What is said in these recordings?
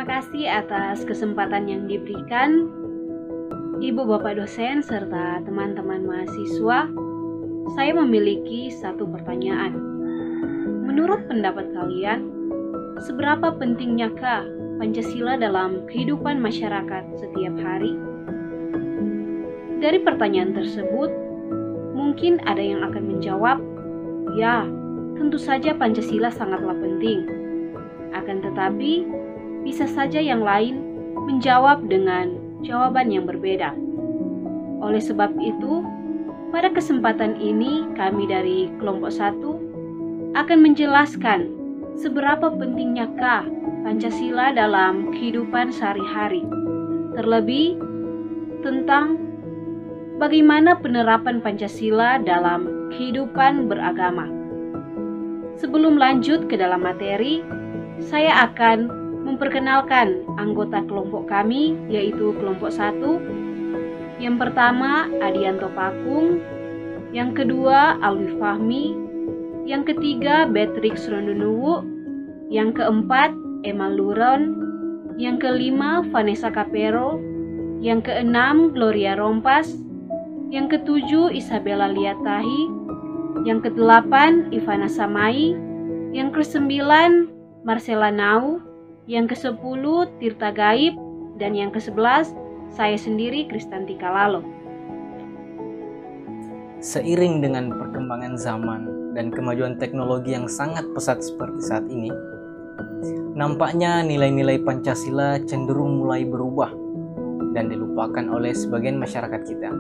Terima kasih atas kesempatan yang diberikan Ibu Bapak dosen serta teman-teman mahasiswa. Saya memiliki satu pertanyaan. Menurut pendapat kalian, seberapa pentingnyakah Pancasila dalam kehidupan masyarakat setiap hari? Dari pertanyaan tersebut, mungkin ada yang akan menjawab, ya, tentu saja Pancasila sangatlah penting. Akan tetapi, bisa saja yang lain menjawab dengan jawaban yang berbeda. Oleh sebab itu, pada kesempatan ini kami dari kelompok 1 akan menjelaskan seberapa pentingnyakah Pancasila dalam kehidupan sehari-hari. Terlebih tentang bagaimana penerapan Pancasila dalam kehidupan beragama. Sebelum lanjut ke dalam materi, saya akan memperkenalkan anggota kelompok kami, yaitu kelompok 1. Yang pertama, Adianto Pakung. Yang kedua, Alwi Fahmi. Yang ketiga, Beatrix Rondonuwu. Yang keempat, Emma Luron. Yang kelima, Vanessa Capero. Yang keenam, Gloria Rompas. Yang ketujuh, Isabella Liatahi. Yang kedelapan, Ivana Samai. Yang kesembilan, Marcella Nau. Yang ke-10 Tirta Gaib, dan yang ke-11 saya sendiri Kristanti Kalalo. Seiring dengan perkembangan zaman dan kemajuan teknologi yang sangat pesat seperti saat ini, nampaknya nilai-nilai Pancasila cenderung mulai berubah dan dilupakan oleh sebagian masyarakat kita.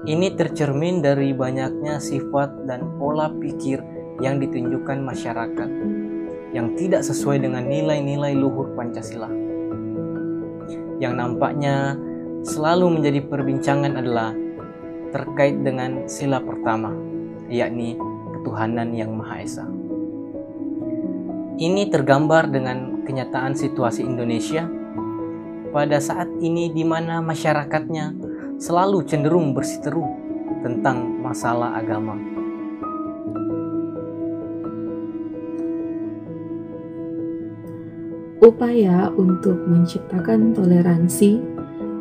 Ini tercermin dari banyaknya sifat dan pola pikir yang ditunjukkan masyarakat yang tidak sesuai dengan nilai-nilai luhur Pancasila. Yang nampaknya selalu menjadi perbincangan adalah terkait dengan sila pertama, yakni ketuhanan yang Maha Esa. Ini tergambar dengan kenyataan situasi Indonesia pada saat ini di mana masyarakatnya selalu cenderung bersiteru tentang masalah agama. Upaya untuk menciptakan toleransi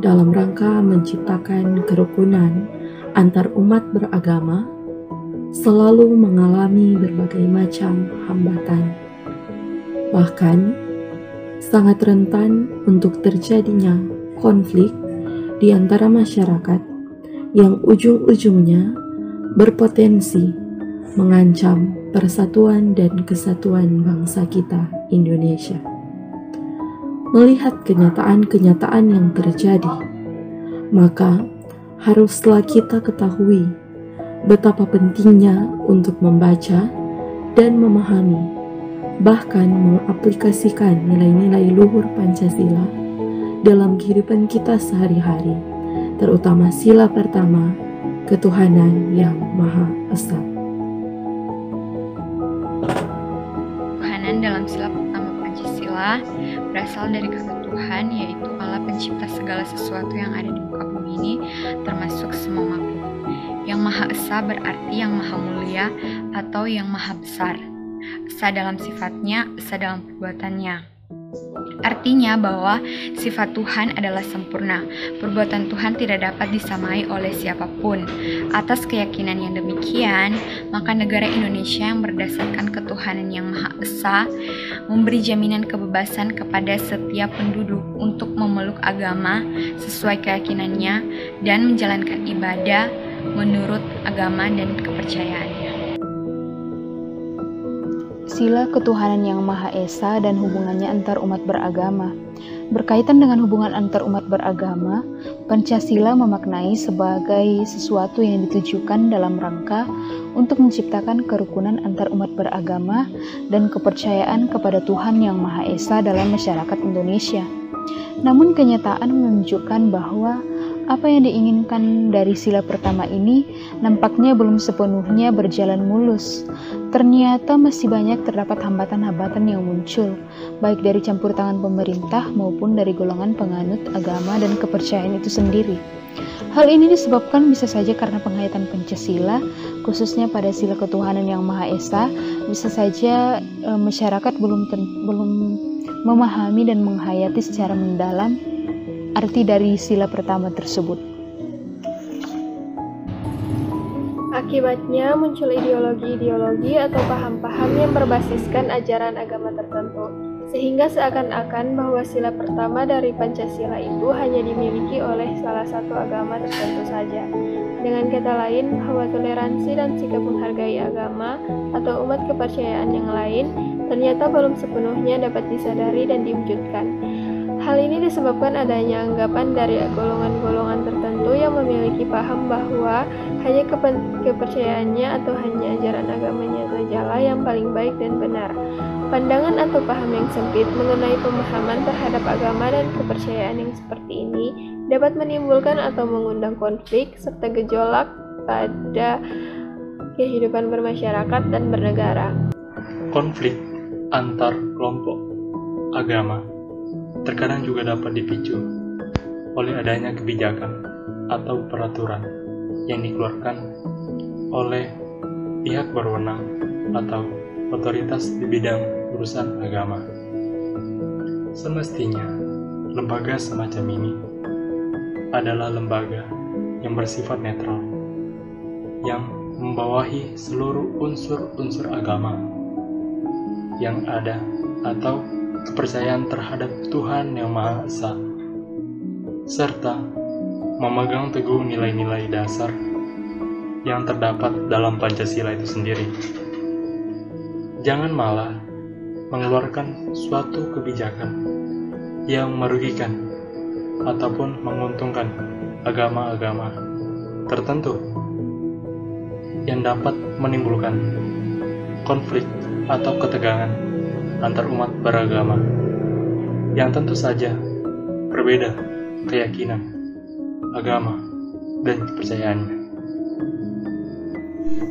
dalam rangka menciptakan kerukunan antar umat beragama selalu mengalami berbagai macam hambatan. Bahkan sangat rentan untuk terjadinya konflik di antara masyarakat yang ujung-ujungnya berpotensi mengancam persatuan dan kesatuan bangsa kita Indonesia. Melihat kenyataan-kenyataan yang terjadi, maka haruslah kita ketahui betapa pentingnya untuk membaca dan memahami, bahkan mengaplikasikan nilai-nilai luhur Pancasila dalam kehidupan kita sehari-hari, terutama sila pertama, ketuhanan yang Maha Esa. Ketuhanan dalam sila pertama Pancasila berasal dari kata Tuhan, yaitu Allah pencipta segala sesuatu yang ada di muka bumi ini, termasuk semua makhluk. Yang Maha Esa berarti yang Maha Mulia atau yang Maha Besar. Esa dalam sifatnya, esa dalam perbuatannya. Artinya bahwa sifat Tuhan adalah sempurna. Perbuatan Tuhan tidak dapat disamai oleh siapapun. Atas keyakinan yang demikian, maka negara Indonesia yang berdasarkan ketuhanan yang Maha Esa memberi jaminan kebebasan kepada setiap penduduk untuk memeluk agama sesuai keyakinannya dan menjalankan ibadah menurut agama dan kepercayaannya. Sila ketuhanan yang Maha Esa dan hubungannya antar umat beragama. Berkaitan dengan hubungan antar umat beragama, Pancasila memaknai sebagai sesuatu yang ditujukan dalam rangka untuk menciptakan kerukunan antar umat beragama dan kepercayaan kepada Tuhan yang Maha Esa dalam masyarakat Indonesia. Namun kenyataan menunjukkan bahwa apa yang diinginkan dari sila pertama ini nampaknya belum sepenuhnya berjalan mulus. Ternyata masih banyak terdapat hambatan-hambatan yang muncul, baik dari campur tangan pemerintah maupun dari golongan penganut agama dan kepercayaan itu sendiri. Hal ini disebabkan bisa saja karena penghayatan Pancasila, khususnya pada sila ketuhanan yang Maha Esa, bisa saja masyarakat belum memahami dan menghayati secara mendalam arti dari sila pertama tersebut. Akibatnya muncul ideologi-ideologi atau paham-paham yang berbasiskan ajaran agama tertentu, sehingga seakan-akan bahwa sila pertama dari Pancasila itu hanya dimiliki oleh salah satu agama tertentu saja. Dengan kata lain, bahwa toleransi dan sikap menghargai agama atau umat kepercayaan yang lain ternyata belum sepenuhnya dapat disadari dan diwujudkan. Hal ini disebabkan adanya anggapan dari golongan-golongan tertentu yang memiliki paham bahwa hanya kepercayaannya atau hanya ajaran agamanya sajalah yang paling baik dan benar. Pandangan atau paham yang sempit mengenai pemahaman terhadap agama dan kepercayaan yang seperti ini dapat menimbulkan atau mengundang konflik serta gejolak pada kehidupan bermasyarakat dan bernegara. Konflik antar kelompok agama terkadang juga dapat dipicu oleh adanya kebijakan atau peraturan yang dikeluarkan oleh pihak berwenang atau otoritas di bidang urusan agama. Semestinya, lembaga semacam ini adalah lembaga yang bersifat netral, yang membawahi seluruh unsur-unsur agama yang ada atau kepercayaan terhadap Tuhan Yang Maha Esa, serta memegang teguh nilai-nilai dasar yang terdapat dalam Pancasila itu sendiri. Jangan malah mengeluarkan suatu kebijakan yang merugikan ataupun menguntungkan agama-agama tertentu yang dapat menimbulkan konflik atau ketegangan antar umat beragama yang tentu saja berbeda keyakinan, agama, dan kepercayaannya.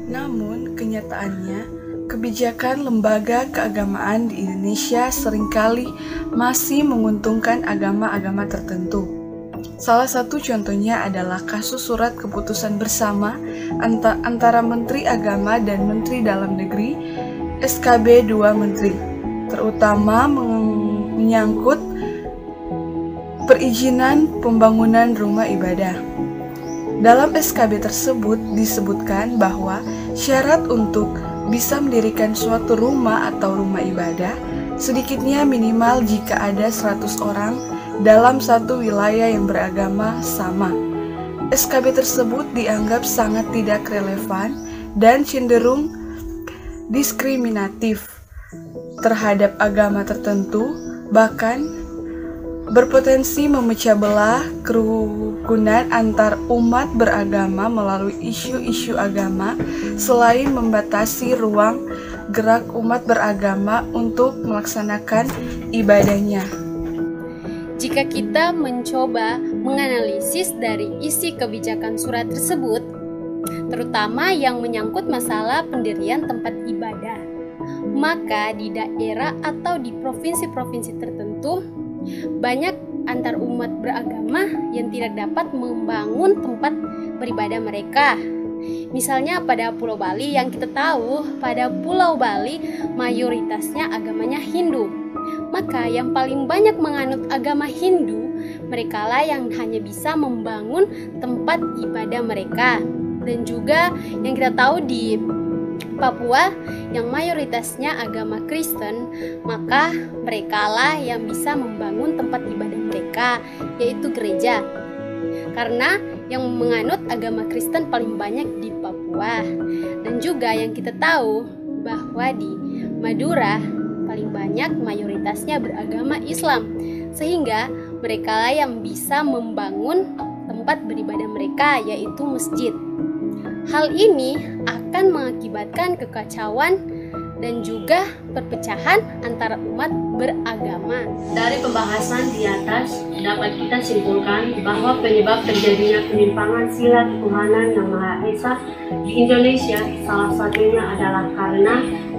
Namun, kenyataannya, kebijakan lembaga keagamaan di Indonesia seringkali masih menguntungkan agama-agama tertentu. Salah satu contohnya adalah kasus surat keputusan bersama antara Menteri Agama dan Menteri Dalam Negeri, SKB 2 Menteri, terutama menyangkut perizinan pembangunan rumah ibadah. Dalam SKB tersebut disebutkan bahwa syarat untuk bisa mendirikan suatu rumah atau rumah ibadah sedikitnya minimal jika ada 100 orang dalam satu wilayah yang beragama sama. SKB tersebut dianggap sangat tidak relevan dan cenderung diskriminatif terhadap agama tertentu, bahkan berpotensi memecah belah kerukunan antar umat beragama melalui isu-isu agama, selain membatasi ruang gerak umat beragama untuk melaksanakan ibadahnya. Jika kita mencoba menganalisis dari isi kebijakan surat tersebut, terutama yang menyangkut masalah pendirian tempat ibadah, maka di daerah atau di provinsi-provinsi tertentu banyak antar umat beragama yang tidak dapat membangun tempat beribadah mereka. Misalnya pada Pulau Bali, yang kita tahu pada Pulau Bali mayoritasnya agamanya Hindu. Maka yang paling banyak menganut agama Hindu, merekalah yang hanya bisa membangun tempat ibadah mereka. Dan juga yang kita tahu di Papua yang mayoritasnya agama Kristen, maka merekalah yang bisa membangun tempat ibadah mereka, yaitu gereja. Karena yang menganut agama Kristen paling banyak di Papua. Dan juga yang kita tahu bahwa di Madura paling banyak mayoritasnya beragama Islam, sehingga merekalah yang bisa membangun tempat beribadah mereka, yaitu masjid. Hal ini akan mengakibatkan kekacauan dan juga perpecahan antara umat beragama. Dari pembahasan di atas dapat kita simpulkan bahwa penyebab terjadinya penyimpangan sila ketuhanan Yang Maha Esa di Indonesia salah satunya adalah karena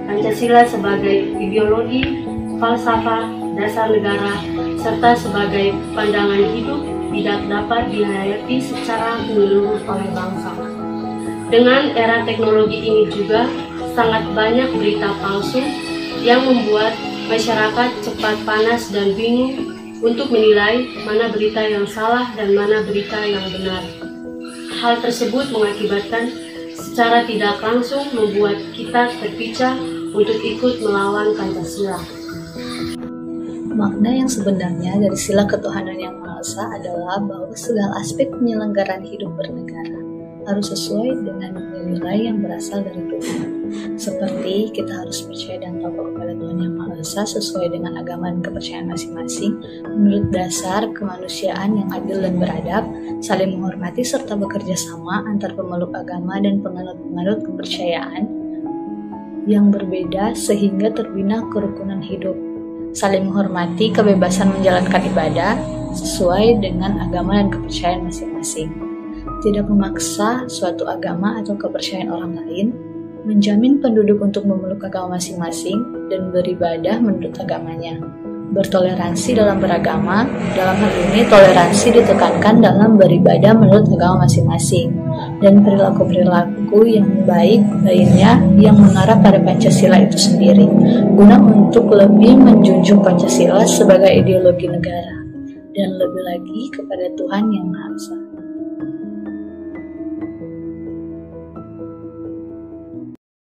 Pancasila sebagai ideologi, falsafah, dasar negara, serta sebagai pandangan hidup tidak dapat dihayati secara menyeluruh oleh bangsa. Dengan era teknologi ini juga sangat banyak berita palsu yang membuat masyarakat cepat panas dan bingung untuk menilai mana berita yang salah dan mana berita yang benar. Hal tersebut mengakibatkan secara tidak langsung membuat kita terpicu untuk ikut melawan Pancasila. Makna yang sebenarnya dari sila ketuhanan yang Maha Esa adalah bahwa segala aspek penyelenggaraan hidup bernegara harus sesuai dengan nilai yang berasal dari Tuhan. Seperti kita harus percaya dan tahu kepada Tuhan yang Maha Esa sesuai dengan agama dan kepercayaan masing-masing, menurut dasar kemanusiaan yang adil dan beradab, saling menghormati serta bekerja sama antar pemeluk agama dan penganut-penganut kepercayaan yang berbeda sehingga terbina kerukunan hidup, saling menghormati kebebasan menjalankan ibadah sesuai dengan agama dan kepercayaan masing-masing, tidak memaksa suatu agama atau kepercayaan orang lain, menjamin penduduk untuk memeluk agama masing-masing dan beribadah menurut agamanya, bertoleransi dalam beragama. Dalam hal ini toleransi ditekankan dalam beribadah menurut agama masing-masing, dan perilaku-perilaku yang baik lainnya yang mengarah pada Pancasila itu sendiri, guna untuk lebih menjunjung Pancasila sebagai ideologi negara, dan lebih lagi kepada Tuhan yang Maha Esa.